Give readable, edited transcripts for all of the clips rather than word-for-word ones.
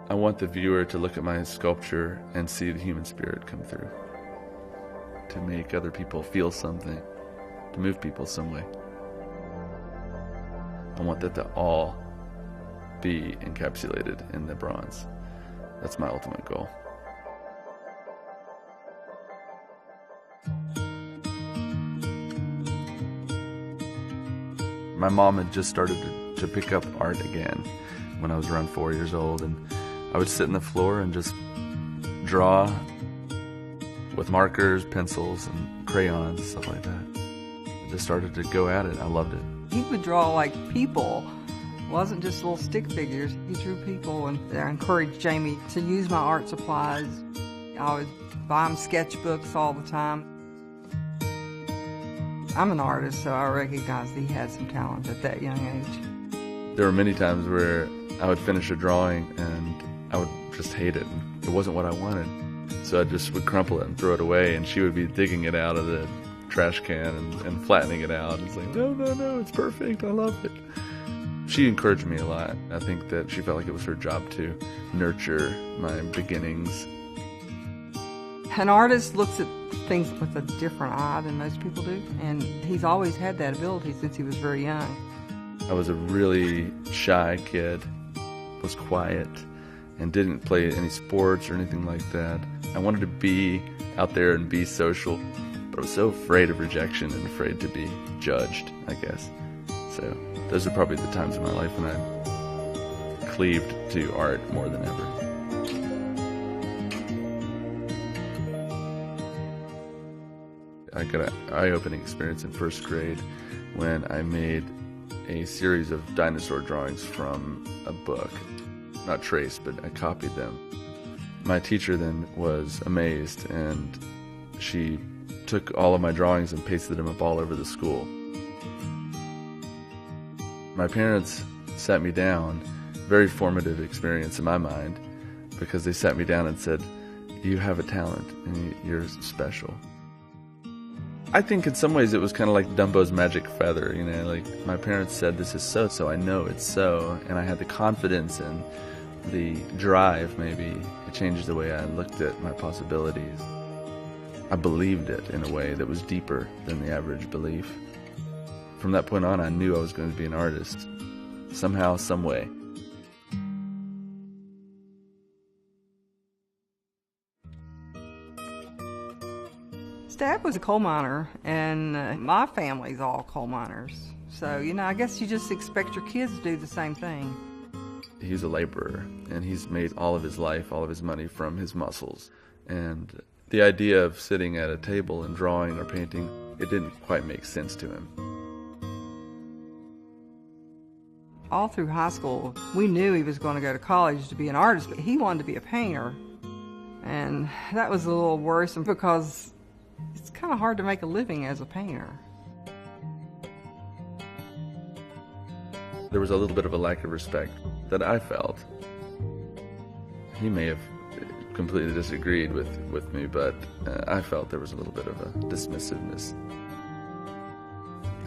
I want the viewer to look at my sculpture and see the human spirit come through, to make other people feel something, to move people some way. I want that to all be encapsulated in the bronze. That's my ultimate goal. My mom had just started to pick up art again when I was around 4 years old, and I would sit on the floor and just draw with markers, pencils, and crayons, stuff like that. I just started to go at it. I loved it. He would draw like people. It wasn't just little stick figures. He drew people, and I encouraged Jamie to use my art supplies. I would buy him sketchbooks all the time. I'm an artist, so I recognized he had some talent at that young age. There were many times where I would finish a drawing and I would just hate it. It wasn't what I wanted. So I just would crumple it and throw it away, and she would be digging it out of the trash can and flattening it out. It's like, no, it's perfect. I love it. She encouraged me a lot. I think that she felt like it was her job to nurture my beginnings. An artist looks at things with a different eye than most people do, and he's always had that ability since he was very young. I was a really shy kid, was quiet, and didn't play any sports or anything like that. I wanted to be out there and be social, but I was so afraid of rejection and afraid to be judged, I guess. So those are probably the times in my life when I cleaved to art more than ever. I got an eye-opening experience in first grade when I made a series of dinosaur drawings from a book. Not traced, but I copied them. My teacher then was amazed, and she took all of my drawings and pasted them up all over the school. My parents sat me down, very formative experience in my mind, because they sat me down and said, "You have a talent, and you're special." I think in some ways it was kind of like Dumbo's magic feather, you know, like my parents said this is so I know it's so, and I had the confidence and the drive, maybe. It changed the way I looked at my possibilities. I believed it in a way that was deeper than the average belief. From that point on, I knew I was going to be an artist, somehow, some way. Dad was a coal miner, and my family's all coal miners. So, you know, I guess you just expect your kids to do the same thing. He's a laborer, and he's made all of his life, all of his money from his muscles. And the idea of sitting at a table and drawing or painting, it didn't quite make sense to him. All through high school, we knew he was going to go to college to be an artist, but he wanted to be a painter. And that was a little worrisome because it's kind of hard to make a living as a painter. There was a little bit of a lack of respect that I felt. He may have completely disagreed with me, but I felt there was a little bit of a dismissiveness.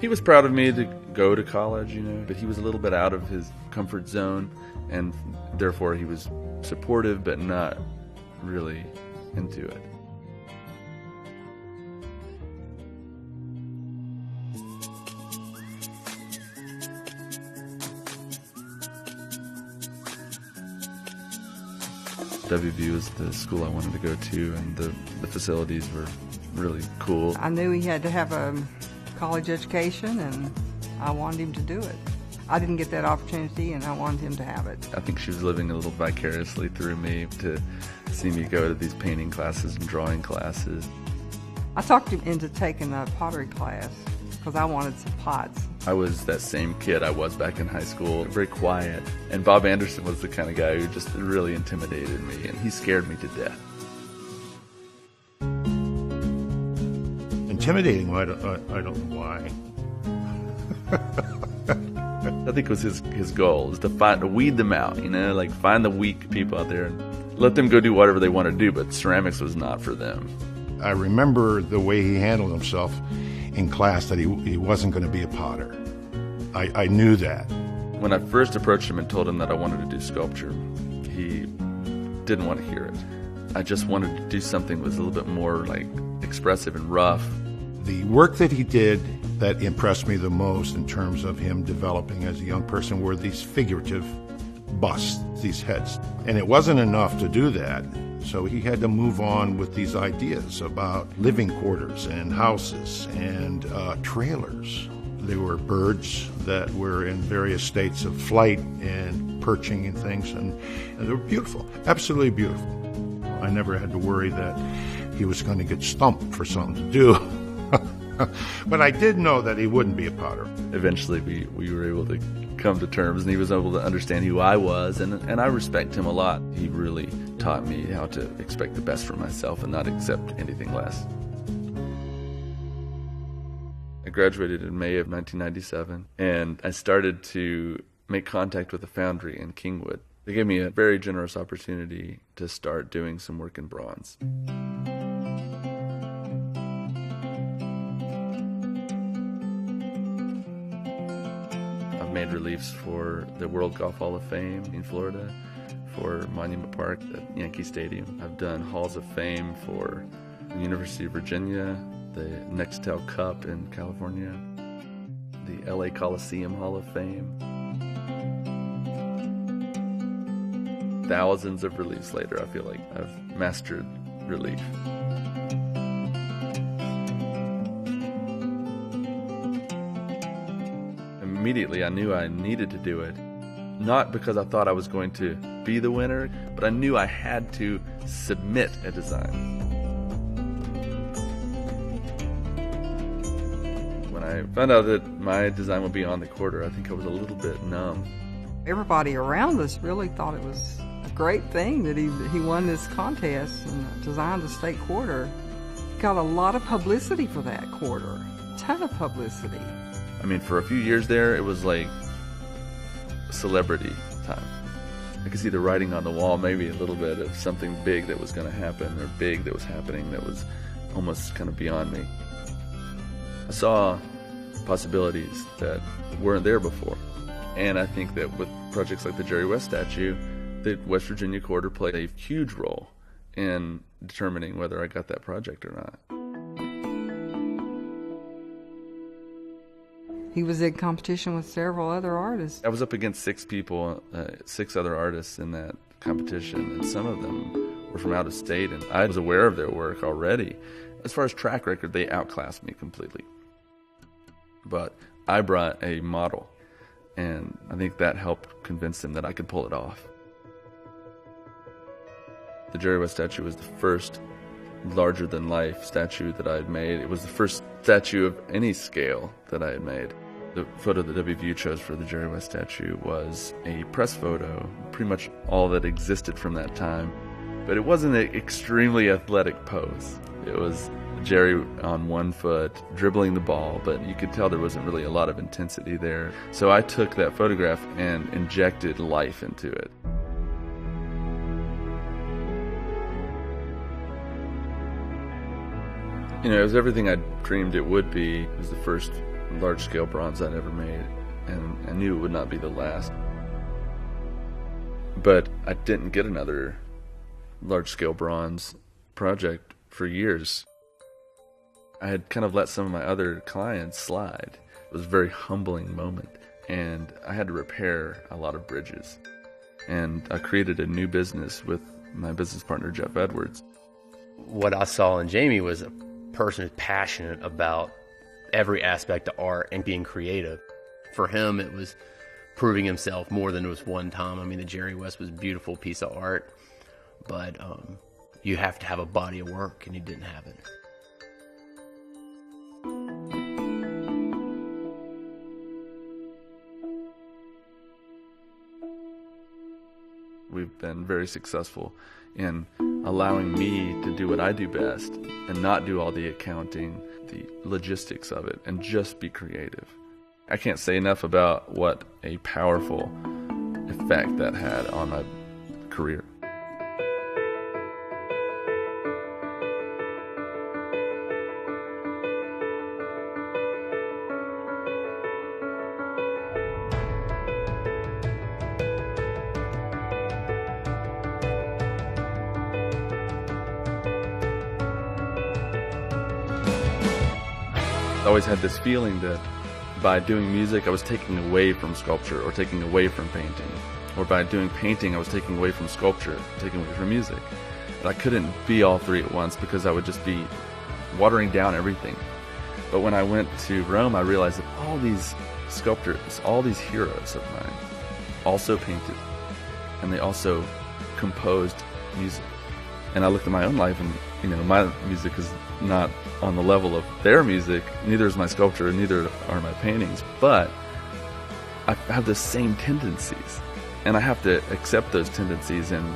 He was proud of me to go to college, you know, but he was a little bit out of his comfort zone, and therefore he was supportive but not really into it. WVU was the school I wanted to go to, and the facilities were really cool. I knew he had to have a college education, and I wanted him to do it. I didn't get that opportunity, and I wanted him to have it. I think she was living a little vicariously through me to see me go to these painting classes and drawing classes. I talked him into taking a pottery class because I wanted some pots. I was that same kid I was back in high school, very quiet. And Bob Anderson was the kind of guy who just really intimidated me, and he scared me to death. Intimidating? I don't know why. I think it was his goal, is to weed them out, you know, like find the weak people out there and let them go do whatever they want to do, but ceramics was not for them. I remember the way he handled himself in class, that he wasn't going to be a potter. I knew that. When I first approached him and told him that I wanted to do sculpture, he didn't want to hear it. I just wanted to do something that was a little bit more like expressive and rough. The work that he did that impressed me the most in terms of him developing as a young person were these figurative busts, these heads. And it wasn't enough to do that, so he had to move on with these ideas about living quarters and houses and trailers. There were birds that were in various states of flight and perching and things, and they were beautiful, absolutely beautiful. I never had to worry that he was going to get stumped for something to do. But I did know that he wouldn't be a potter. Eventually we were able to come to terms, and he was able to understand who I was, and I respect him a lot. He really taught me how to expect the best from myself and not accept anything less. I graduated in May of 1997, and I started to make contact with a foundry in Kingwood. They gave me a very generous opportunity to start doing some work in bronze. I've made reliefs for the World Golf Hall of Fame in Florida, for Monument Park at Yankee Stadium. I've done Halls of Fame for the University of Virginia, the Nextel Cup in California, the LA Coliseum Hall of Fame. Thousands of reliefs later, I feel like I've mastered relief. Immediately, I knew I needed to do it, not because I thought I was going to be the winner, but I knew I had to submit a design. When I found out that my design would be on the quarter, I think I was a little bit numb. Everybody around us really thought it was a great thing that he won this contest and designed the state quarter. Got a lot of publicity for that quarter, a ton of publicity. I mean, for a few years there, it was like celebrity time. I could see the writing on the wall, maybe a little bit of something big that was going to happen, or big that was happening that was almost kind of beyond me. I saw possibilities that weren't there before. And I think that with projects like the Jerry West statue, the West Virginia quarter played a huge role in determining whether I got that project or not. He was in competition with several other artists. I was up against 6 people, 6 other artists in that competition, and some of them were from out of state, and I was aware of their work already. As far as track record, they outclassed me completely. But I brought a model, and I think that helped convince them that I could pull it off. The Jerry West statue was the first larger-than-life statue that I had made. It was the first statue of any scale that I had made. The photo that WVU chose for the Jerry West statue was a press photo, pretty much all that existed from that time. But it wasn't an extremely athletic pose. It was Jerry on one foot, dribbling the ball, but you could tell there wasn't really a lot of intensity there. So I took that photograph and injected life into it. You know, it was everything I dreamed it would be. It was the first large-scale bronze I'd ever made, and I knew it would not be the last. But I didn't get another large-scale bronze project for years. I had kind of let some of my other clients slide. It was a very humbling moment, and I had to repair a lot of bridges. And I created a new business with my business partner, Jeff Edwards. What I saw in Jamie was a person who's passionate about every aspect of art and being creative. For him, it was proving himself more than it was one time. I mean, the Jerry West was a beautiful piece of art, but you have to have a body of work, and he didn't have it. We've been very successful in allowing me to do what I do best and not do all the accounting, the logistics of it, and just be creative. I can't say enough about what a powerful effect that had on my career. always had this feeling that by doing music, I was taking away from sculpture or taking away from painting. Or by doing painting, I was taking away from sculpture, taking away from music. And I couldn't be all three at once because I would just be watering down everything. But when I went to Rome, I realized that all these sculptors, all these heroes of mine, also painted. And they also composed music. And I looked at my own life and, my music is not on the level of their music. Neither is my sculpture, neither are my paintings. But I have the same tendencies. And I have to accept those tendencies and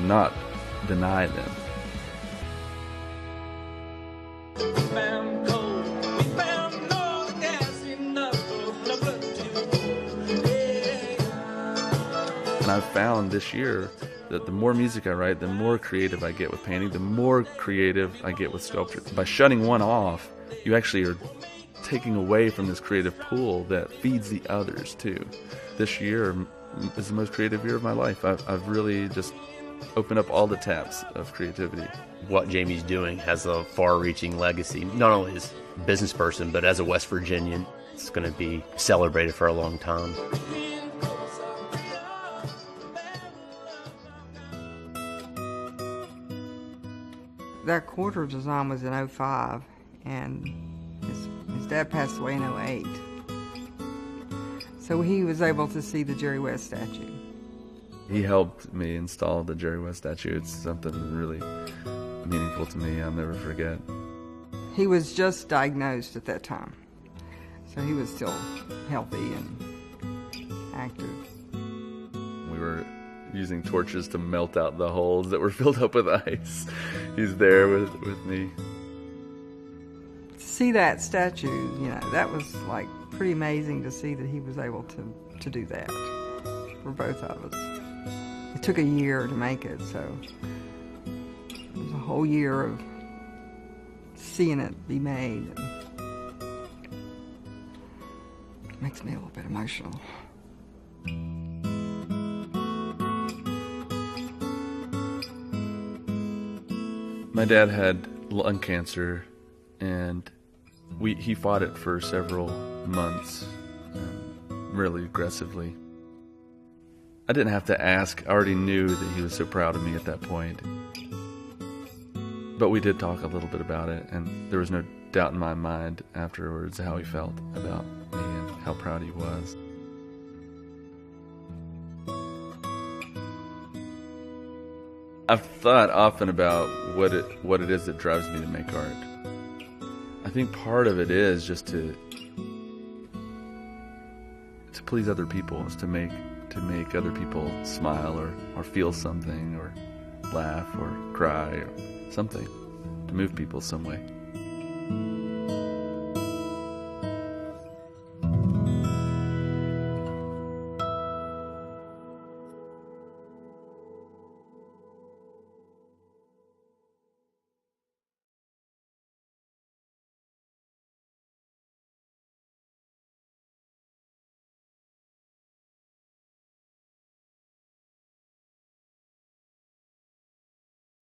not deny them. And I've found this year that the more music I write, the more creative I get with painting, the more creative I get with sculpture. By shutting one off, you actually are taking away from this creative pool that feeds the others too. This year is the most creative year of my life. I've really just opened up all the taps of creativity. What Jamie's doing has a far-reaching legacy, not only as a business person, but as a West Virginian. It's going to be celebrated for a long time. That quarter design was in 2005, and his dad passed away in 2008. So he was able to see the Jerry West statue. He helped me install the Jerry West statue. It's something really meaningful to me. I'll never forget. He was just diagnosed at that time, so he was still healthy and active. We were using torches to melt out the holes that were filled up with ice. He's there with me. To see that statue, that was like pretty amazing to see that he was able to do that for both of us. It took a year to make it, so it was a whole year of seeing it be made. It makes me a little bit emotional. My dad had lung cancer, and he fought it for several months, really aggressively. I didn't have to ask. I already knew that he was so proud of me at that point. But we did talk a little bit about it, and there was no doubt in my mind afterwards how he felt about me and how proud he was. I've thought often about what it is that drives me to make art. I think part of it is just to please other people, is to make other people smile or feel something or laugh or cry or something, to move people some way.